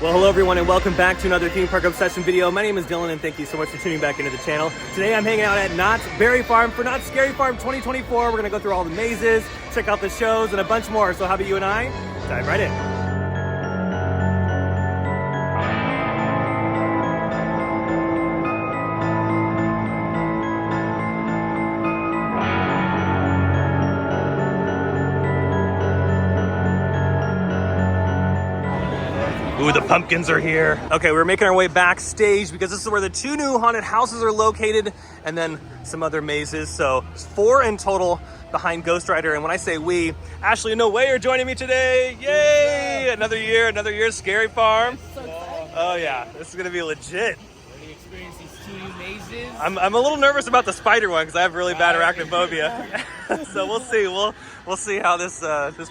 Well, hello everyone and welcome back to another theme park obsession video. My name is Dylan and thank you so much for tuning back into the channel. Today I'm hanging out at Knott's Berry Farm for Knott's Scary Farm 2024. We're gonna go through all the mazes, check out the shows and a bunch more. So how about you and I dive right in. Ooh, the pumpkins are here. Okay, we're making our way backstage because this is where the two new haunted houses are located and then some other mazes. So it's 4 in total behind Ghost Rider. And when I say we, Ashley and No Way are joining me today. Yay! Yeah. Another year, Scary Farm. So oh yeah, this is gonna be legit. Ready to experience these 2 new mazes? I'm a little nervous about the spider one because I have really bad arachnophobia. So we'll see. We'll see how this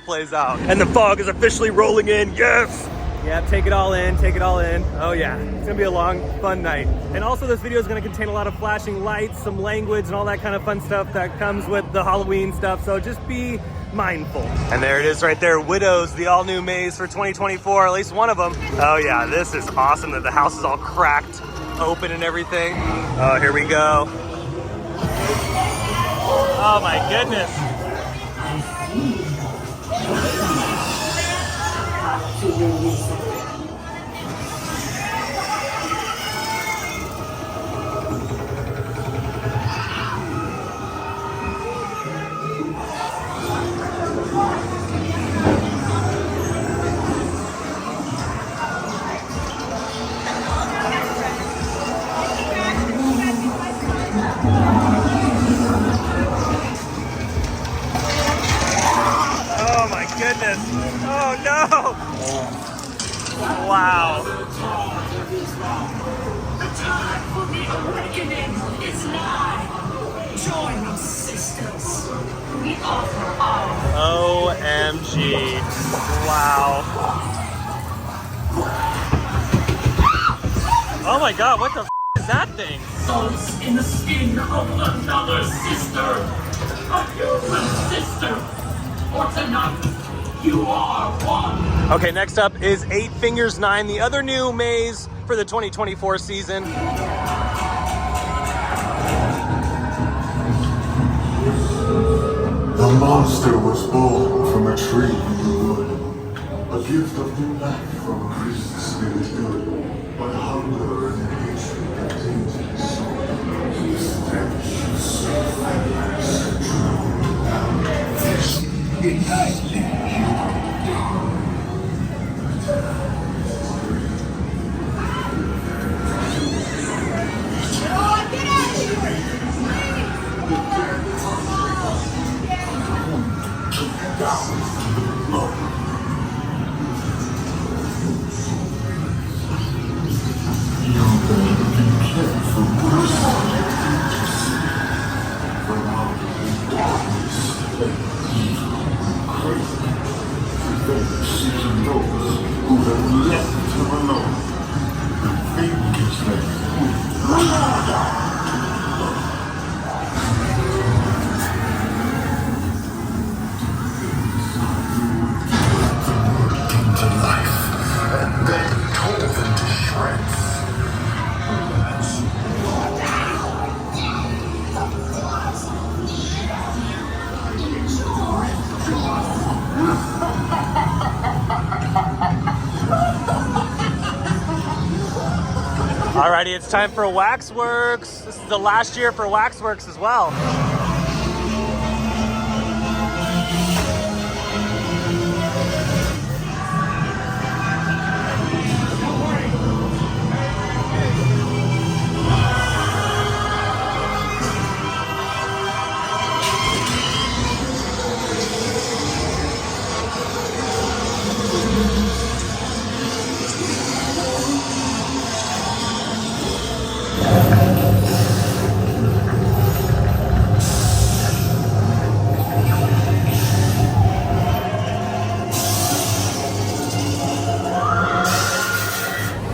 plays out. And the fog is officially rolling in. Yes! Yeah, take it all in, take it all in. Oh yeah, it's gonna be a long, fun night. And also this video is gonna contain a lot of flashing lights, some language, and all that kind of fun stuff that comes with the Halloween stuff, so just be mindful. And there it is right there, Widows, the all-new maze for 2024, at least one of them. Oh yeah, this is awesome that the house is all cracked open and everything. Oh, here we go. Oh my goodness. Oh my goodness. Oh no. Wow. The time for the awakening is nigh. Join us, sisters. We offer our OMG. Wow. Oh my god, what the is that thing? souls in the skin of another sister. A human sister. For tonight, you are one. Okay, next up is 8 Fingers 9, the other new maze for the 2024 season. The monster was born from a tree in the wood, a gift of new life from a priest's spirit good. But hunger and hatred that tainted his soul, his stench of self-ignorance controlled down this igniting human dark. Seeking those who have left him alone. The fate is them into life and then tore them to shreds. Alrighty, it's time for Waxworks. This is the last year for Waxworks as well.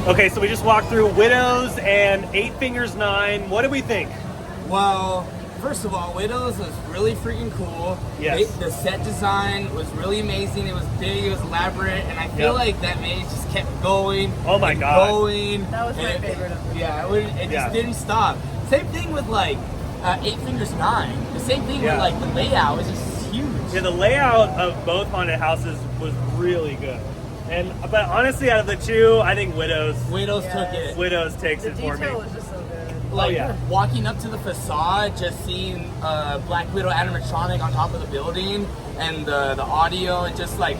Okay, so we just walked through Widows and 8 Fingers 9. What do we think? Well, First of all, Widows was really freaking cool. Yes. The set design was really amazing. It was big, it was elaborate, and I feel like that maze just kept going. Oh my and God. Going. That was my favorite of them. Yeah, it just didn't stop. Same thing with like Eight Fingers 9. The same thing with like the layout was just huge. Yeah, the layout of both haunted houses was really good. But honestly, out of the two, I think Widows took it. Widows takes The it for me. detail was just so good. Like walking up to the facade, just seeing Black Widow animatronic on top of the building, and the audio, it just like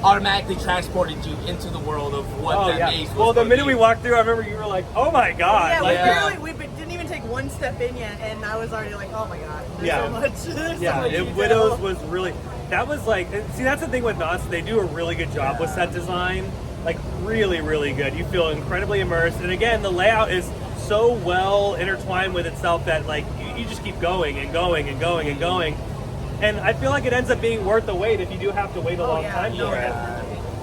automatically transported you into the world of what that maze was. Well, the minute we walked through, I remember you were like, "Oh my God!" Yeah, like, we didn't even take one step in yet, and I was already like, "Oh my God, there's Yeah. so much." There's Yeah, so much detail. Widows was really. That was like, see, that's the thing with Knott. They do a really good job with set design. Like, really, really good. You feel incredibly immersed, and again, the layout is so well intertwined with itself that like you just keep going and going and going and going, and I feel like it ends up being worth the wait if you do have to wait a long time for it.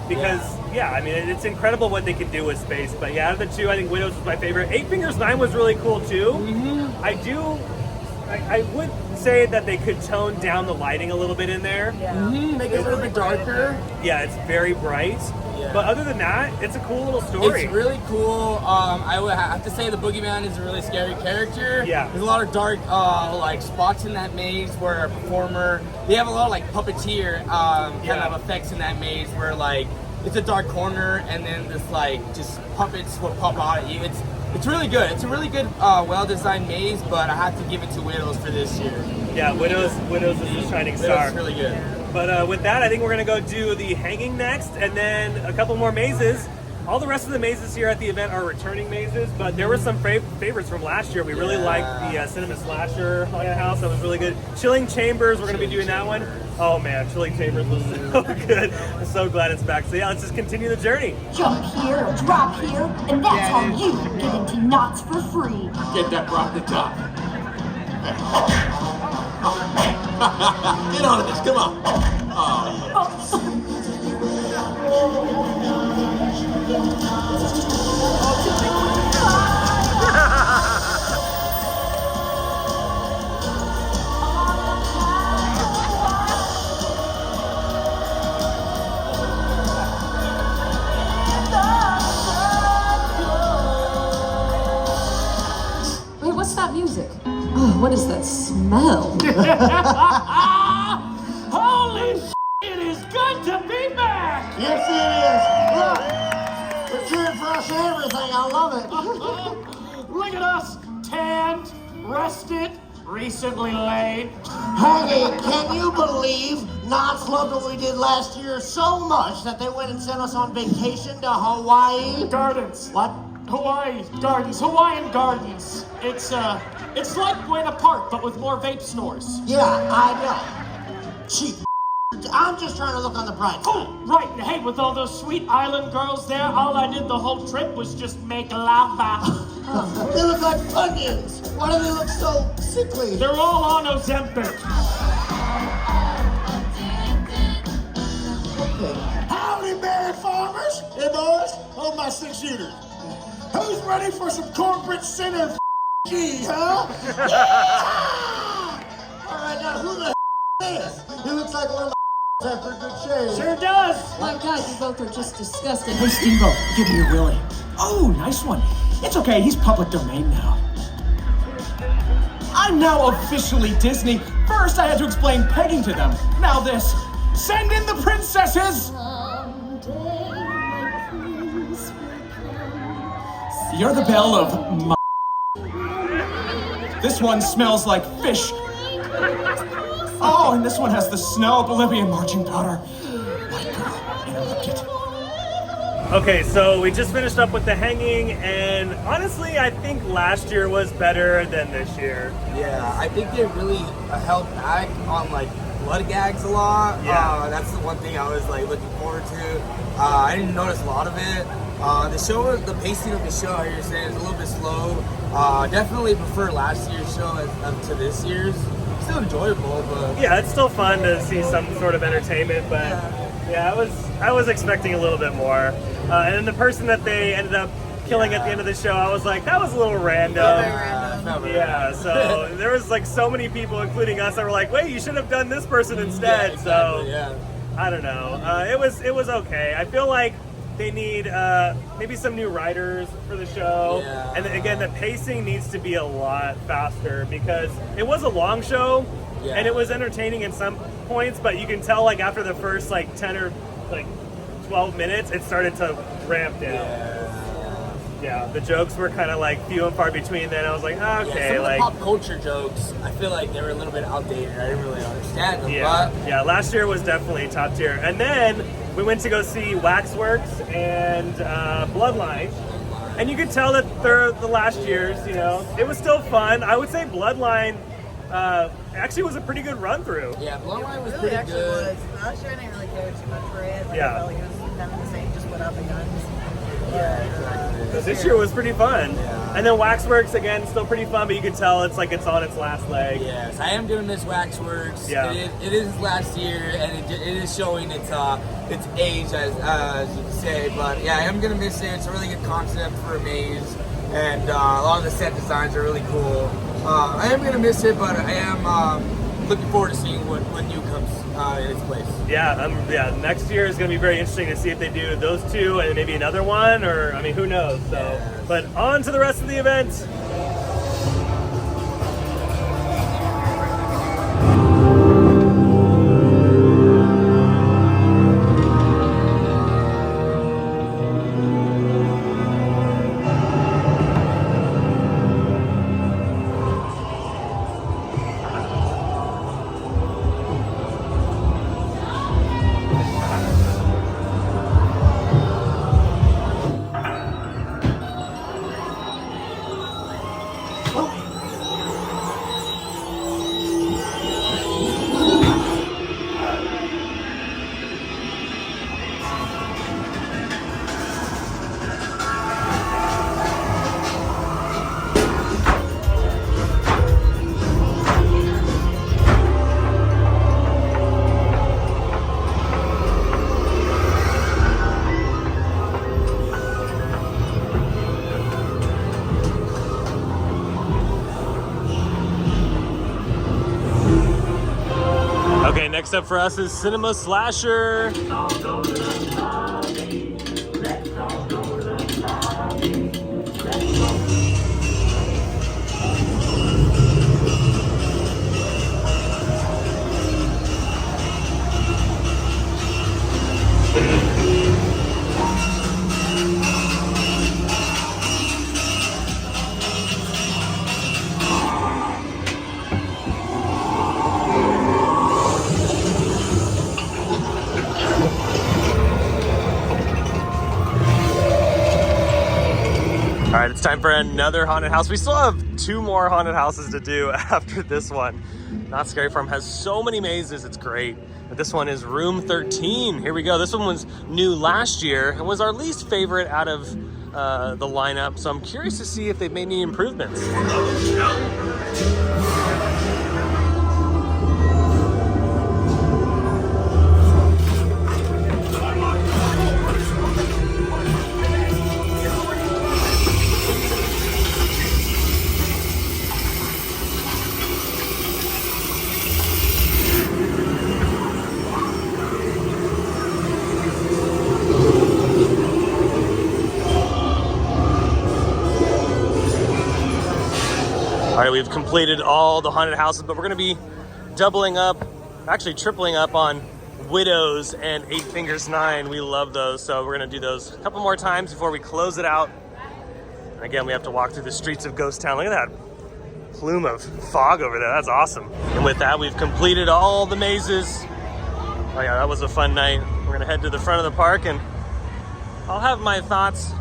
Because I mean, it's incredible what they can do with space. But yeah, out of the two, I think Widows was my favorite. Eight Fingers 9 was really cool too. I would say that they could tone down the lighting a little bit in there. Make it a little bit darker. Yeah, it's very bright. Yeah. But other than that, it's a cool little story. It's really cool. I would have to say the Boogeyman is a really scary character. Yeah. There's a lot of dark like spots in that maze where a performer, they have a lot of like puppeteer kind of effects in that maze where like it's a dark corner and then this like just puppets will pop out at you. It's really good. It's a really good, well-designed maze, but I have to give it to Widows for this year. Yeah, Widows is the shining star. Widows is really good. But with that, I think we're going to go do the hanging next, and then a couple more mazes. All the rest of the mazes here at the event are returning mazes, but there were some favorites from last year. We really liked the Cinema Slasher Haunted House. That was really good. Chilling Chambers, we're going to be doing that one. Oh man, Chilling Chambers was so good. I'm so glad it's back. So yeah, let's just continue the journey. Jump here or drop here, and that's how you get into Knotts for free. Get that rock the top. Get on this, come on. Wait, what's that music? Oh, what is that smell? Holy shit, it is good to be back! Yes, it is. Look, we're cheering for us and everything. I love it. Look at us, tanned, rested, recently laid. Hey, can you believe Knott's loved what we did last year so much that they went and sent us on vacation to Hawaii? Gardens. What? Hawaii gardens, Hawaiian gardens. It's like Buena Park, but with more vape snores. Yeah, I know. Cheap. I'm just trying to look on the bright side. Oh, right. Hey, with all those sweet island girls there, all I did the whole trip was just make lava. They look like onions. Why do they look so sickly? They're all on Ozempic. Howdy, Mary Farmers. Hey, boys. Hold my 6-shooter. Who's ready for some corporate center G, huh? Yeah! All right, now who the is this? He looks like one of my after a good shave. Sure does. My God, you both are just disgusting. Hey, Steve-O, give me your Willie. Oh, nice one. It's okay, he's public domain now. I'm now officially Disney. First, I had to explain pegging to them. Now this. Send in the princesses! You're the belle of my... This one smells like fish. Oh, and this one has the snow Bolivian marching powder. White girl, interrupted. Okay, so we just finished up with the hanging, and honestly, I think last year was better than this year. Yeah, I think they really held back on like blood gags a lot. Yeah. That's the one thing I was like looking forward to. I didn't notice a lot of it. The show, the pacing of the show, I understand, is a little bit slow. Definitely prefer last year's show to this year's. Still enjoyable, but Yeah, it's still fun to see some sort of entertainment, but yeah, I was expecting a little bit more. And then the person that they ended up killing at the end of the show, I was like, that was a little random. remember. Yeah, so there was like so many people, including us, that were like, "Wait, you should have done this person instead." Yeah, exactly, So yeah. I don't know. It was okay. I feel like they need maybe some new writers for the show, Yeah. and then, again, the pacing needs to be a lot faster because it was a long show, Yeah. and it was entertaining in some points, but you can tell like after the first like 10 or like 12 minutes, it started to ramp down. Yeah, the jokes were kind of like few and far between. Then I was like, Yeah, okay, some of like the pop culture jokes, I feel like they were a little bit outdated. I didn't really understand them, yeah, but yeah. Last year was definitely top tier, and then we went to go see Waxworks and Bloodline, and you could tell that they're the last years. You know, it was still fun. I would say Bloodline actually was a pretty good run through. yeah, Bloodline was Really pretty actually good. was. Last year I didn't really care too much for it. Like, Yeah. I felt like it was kind of the same, just went up and guns. Yeah, exactly. This year was pretty fun, Yeah. and then Waxworks again, still pretty fun, but you could tell it's like it's on its last leg. Yes, I am gonna miss Waxworks. Yeah. It is last year, and it is showing its age, as you can say. But yeah, I am gonna miss it. It's a really good concept for a maze, and a lot of the set designs are really cool. I am gonna miss it, but I am looking forward to seeing what new comes in its place. Yeah, next year is going to be very interesting to see if they do those two and maybe another one, or I mean, who knows? So, Yes. but on to the rest of the event. Okay, next up for us is Cinema Slasher. All right, it's time for another haunted house. We still have 2 more haunted houses to do after this one. Knott's Scary Farm has so many mazes, it's great. But this one is room 13. Here we go. This one was new last year and was our least favorite out of the lineup. So I'm curious to see if they've made any improvements. All right, we've completed all the haunted houses, but we're gonna be doubling up, actually tripling up on Widows and 8 Fingers 9. We love those, so we're gonna do those a couple more times before we close it out. And again, we have to walk through the streets of Ghost Town. Look at that plume of fog over there, that's awesome. And with that, we've completed all the mazes. Oh yeah, that was a fun night. We're gonna head to the front of the park and I'll have my thoughts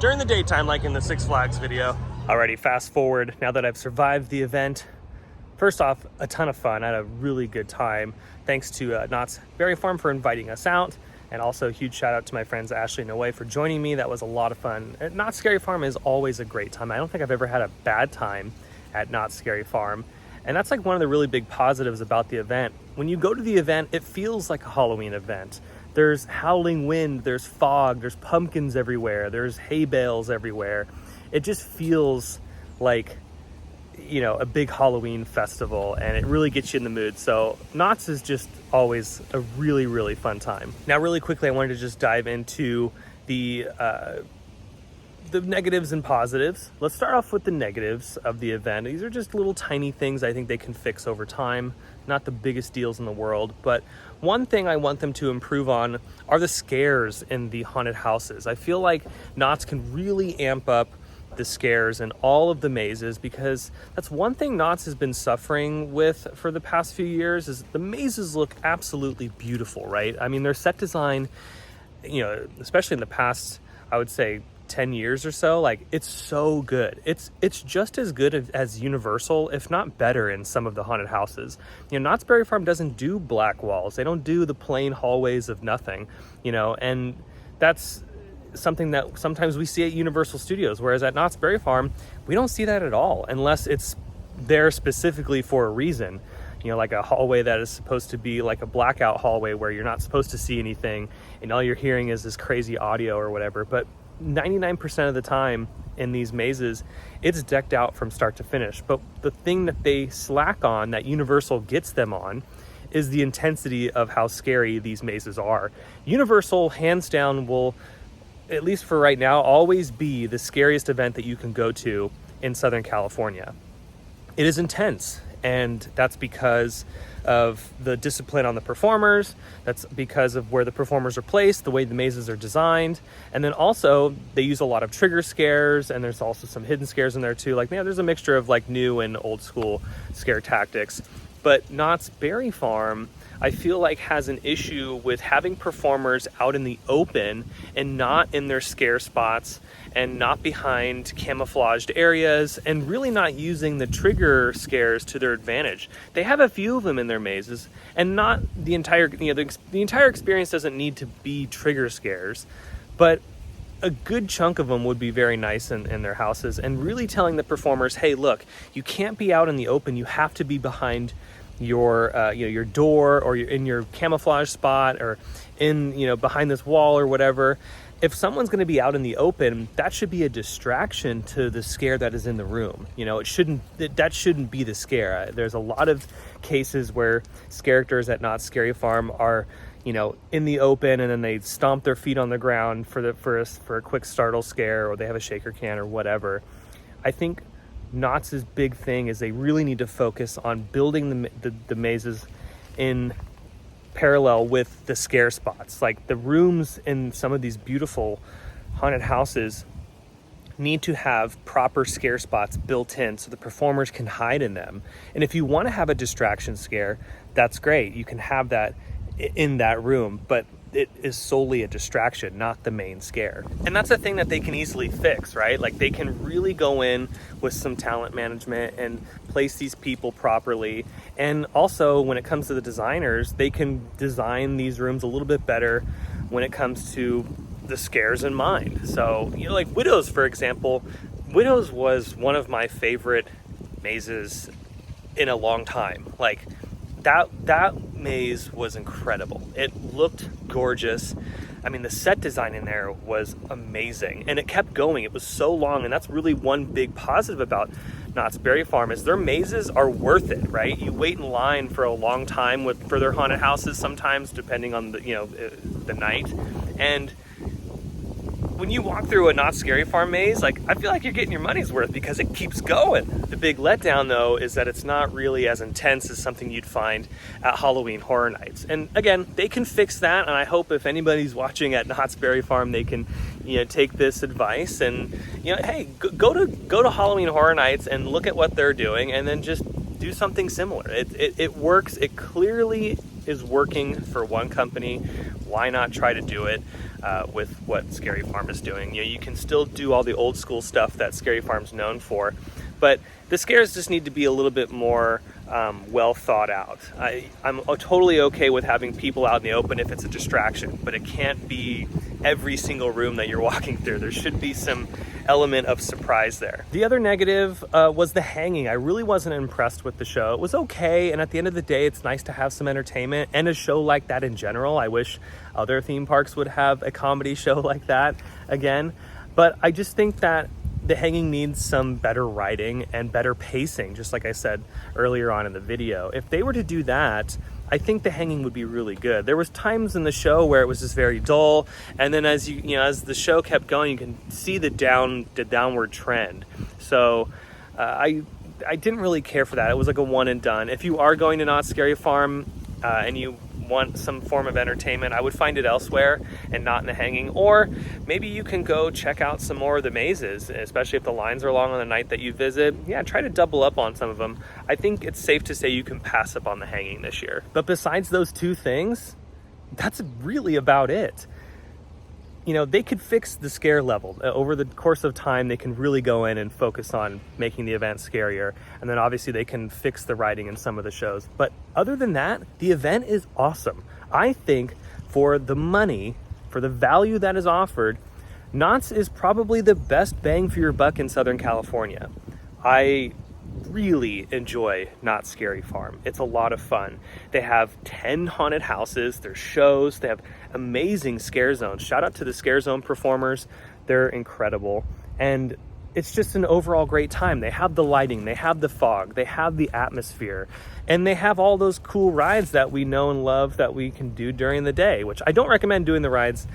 during the daytime, like in the Six Flags video. Alrighty, fast forward, now that I've survived the event. First off, a ton of fun. I had a really good time. Thanks to Knott's Berry Farm for inviting us out. And also a huge shout out to my friends Ashley and Noe for joining me. That was a lot of fun. Knott's Scary Farm is always a great time. I don't think I've ever had a bad time at Knott's Scary Farm. And that's like one of the really big positives about the event. When you go to the event, it feels like a Halloween event. There's howling wind, there's fog, there's pumpkins everywhere, there's hay bales everywhere. It just feels like you know, a big Halloween festival, and it really gets you in the mood. So Knott's is just always a really, really fun time. Now, really quickly, I wanted to just dive into the negatives and positives. Let's start off with the negatives of the event. These are just little tiny things I think they can fix over time. Not the biggest deals in the world, but one thing I want them to improve on are the scares in the haunted houses. I feel like Knott's can really amp up the scares in all of the mazes, because that's one thing Knott's has been suffering with for the past few years, is the mazes look absolutely beautiful, right? I mean, their set design, you know, especially in the past, I would say 10 years or so, like, it's so good. It's just as good as Universal, if not better, in some of the haunted houses. You know, Knott's Berry Farm doesn't do black walls. They don't do the plain hallways of nothing, you know, and that's something that sometimes we see at Universal Studios, whereas at Knott's Berry Farm, we don't see that at all, unless it's there specifically for a reason. You know, like a hallway that is supposed to be like a blackout hallway where you're not supposed to see anything and all you're hearing is this crazy audio or whatever. But 99% of the time in these mazes, it's decked out from start to finish. But the thing that they slack on, that Universal gets them on, is the intensity of how scary these mazes are. Universal, hands down, will, at least for right now, always be the scariest event that you can go to in Southern California. It is intense, and that's because of the discipline on the performers. That's because of where the performers are placed, the way the mazes are designed, and then also they use a lot of trigger scares, and there's also some hidden scares in there too. Like, yeah, there's a mixture of like new and old school scare tactics. But Knott's Berry Farm, I feel like, has an issue with having performers out in the open and not in their scare spots and not behind camouflaged areas, and really not using the trigger scares to their advantage. They have a few of them in their mazes, and not the entire, you know, the entire experience doesn't need to be trigger scares, but a good chunk of them would be very nice in their houses, and really telling the performers, hey, look, you can't be out in the open. You have to be behind your you know, your door, or you're in your camouflage spot, or in, you know, behind this wall or whatever. If someone's going to be out in the open, that should be a distraction to the scare that is in the room. You know, that shouldn't be the scare. There's a lot of cases where characters at Knott's Scary Farm are, you know, in the open, and then they stomp their feet on the ground for a quick startle scare, or they have a shaker can or whatever. I think Knott's big thing is they really need to focus on building the mazes in parallel with the scare spots. Like, the rooms in some of these beautiful haunted houses need to have proper scare spots built in so the performers can hide in them. And if you want to have a distraction scare, that's great. You can have that in that room, but it is solely a distraction, not the main scare. And that's a thing that they can easily fix, right? Like, they can really go in with some talent management and place these people properly. And also, when it comes to the designers, they can design these rooms a little bit better when it comes to the scares in mind. So, you know, like Widows, for example. Widows was one of my favorite mazes in a long time. Like, that maze was incredible. It looked gorgeous. I mean, the set design in there was amazing, and it kept going. It was so long, and that's really one big positive about Knott's Berry Farm, is their mazes are worth it, right? You wait in line for a long time for their haunted houses, sometimes depending on the, you know, the night. And when you walk through a Knott's Scary Farm maze, like, I feel like you're getting your money's worth because it keeps going. The big letdown, though, is that it's not really as intense as something you'd find at Halloween Horror Nights. And again, they can fix that, and I hope if anybody's watching at Knott's Berry Farm, they can, you know, take this advice and, you know, hey, go to Halloween Horror Nights and look at what they're doing, and then just do something similar. It works. It clearly is working for one company. Why not try to do it with what Scary Farm is doing? You know, you can still do all the old school stuff that Scary Farm's known for, but the scares just need to be a little bit more well thought out. I'm totally okay with having people out in the open if it's a distraction, but it can't be every single room that you're walking through. There should be some element of surprise there. The other negative was the hanging. I really wasn't impressed with the show. It was okay, and at the end of the day, it's nice to have some entertainment and a show like that in general. I wish other theme parks would have a comedy show like that again, but I just think that the hanging needs some better riding and better pacing, just like I said earlier on in the video. If they were to do that, I think the hanging would be really good. There was times in the show where it was just very dull, and then as as the show kept going, you can see the downward trend. So I didn't really care for that. It was like a one and done. If you are going to Knott's Scary Farm and you want some form of entertainment, I would find it elsewhere and not in the hanging. Or maybe you can go check out some more of the mazes, especially if the lines are long on the night that you visit. Yeah, try to double up on some of them. I think it's safe to say you can pass up on the hanging this year. But besides those two things, that's really about it. They could fix the scare level. Over the course of time, they can really go in and focus on making the event scarier. And then obviously they can fix the writing in some of the shows. But other than that, the event is awesome. I think for the money, for the value that is offered, Knott's is probably the best bang for your buck in Southern California. I really enjoy Knott's Scary Farm. It's a lot of fun. They have 10 haunted houses, there's shows, they have amazing scare zones. Shout out to the scare zone performers. They're incredible. And it's just an overall great time. They have the lighting, they have the fog, they have the atmosphere, and they have all those cool rides that we know and love that we can do during the day, which I don't recommend doing the rides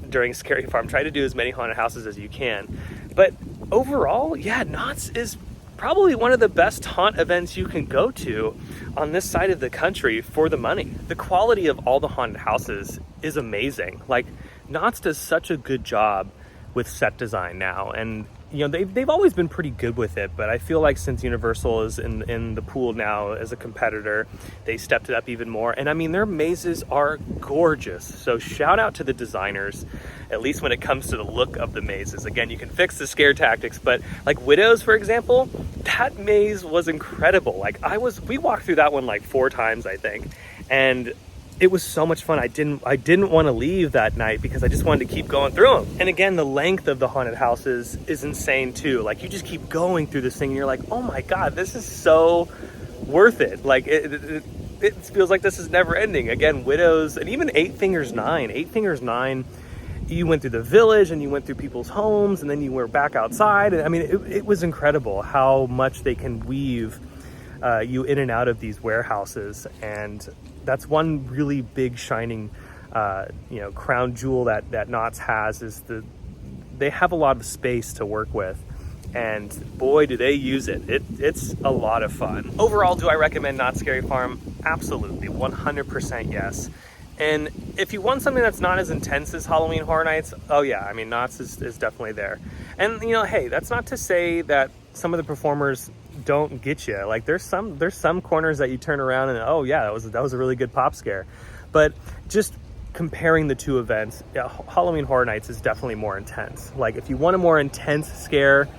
during Scary Farm. Try to do as many haunted houses as you can. But overall, yeah, Knott's is probably one of the best haunt events you can go to on this side of the country for the money. The quality of all the haunted houses is amazing. Like, Knott's does such a good job with set design now, and they've always been pretty good with it, but I feel like since Universal is in the pool now as a competitor, they stepped it up even more. And I mean, their mazes are gorgeous. So shout out to the designers, at least when it comes to the look of the mazes. Again, you can fix the scare tactics, but like Widows, for example, that maze was incredible. Like we walked through that one like 4 times, I think. And it was so much fun. I didn't want to leave that night because I just wanted to keep going through them. And again, the length of the haunted houses is insane too. Like, you just keep going through this thing and you're like, oh my God, this is so worth it. Like it feels like this is never ending. Again, Widows, and even Eight Fingers 9, you went through the village and you went through people's homes and then you were back outside. And I mean, it was incredible how much they can weave you in and out of these warehouses. And that's one really big shining crown jewel that Knott's has, is they have a lot of space to work with, and boy do they use it. It's a lot of fun. Overall, do I recommend Knott's Scary Farm? Absolutely, 100% yes. And if you want something that's not as intense as Halloween Horror Nights, oh yeah, I mean, Knott's is definitely there. And hey, that's not to say that some of the performers don't get you. Like, there's some corners that you turn around and oh yeah, that was a really good pop scare. But just comparing the two events, yeah, Halloween Horror Nights is definitely more intense. Like, if you want a more intense scare,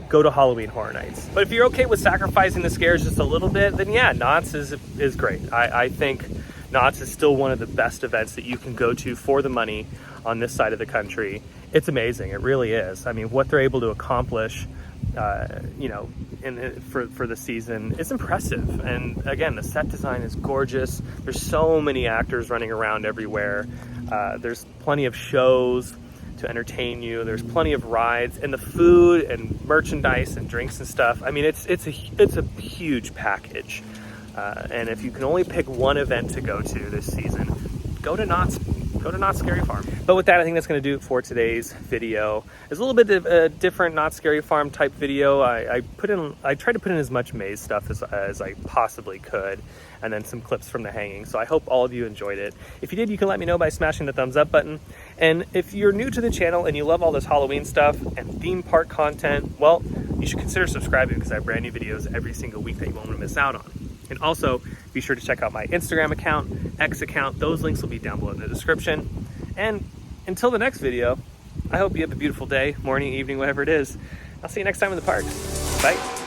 go to Halloween Horror Nights. But if you're okay with sacrificing the scares just a little bit, then yeah, Knott's is great. I think Knott's is still one of the best events that you can go to for the money on this side of the country. It's amazing, it really is. I mean, what they're able to accomplish for the season is impressive. And again, the set design is gorgeous. There's so many actors running around everywhere. There's plenty of shows to entertain you. There's plenty of rides, and the food and merchandise and drinks and stuff. I mean, it's a huge package. And if you can only pick one event to go to this season, go to Knott's Scary Farm. But with that, I think that's going to do it for today's video. It's a little bit of a different Knott's Scary Farm type video. I tried to put in as much maze stuff as I possibly could, and then some clips from the hanging. So I hope all of you enjoyed it. If you did, you can let me know by smashing the thumbs up button. And if you're new to the channel and you love all this Halloween stuff and theme park content, well, you should consider subscribing, because I have brand new videos every single week that you won't want to miss out on. And also, be sure to check out my Instagram account, X account. Those links will be down below in the description. And until the next video, I hope you have a beautiful day, morning, evening, whatever it is. I'll see you next time in the parks. Bye.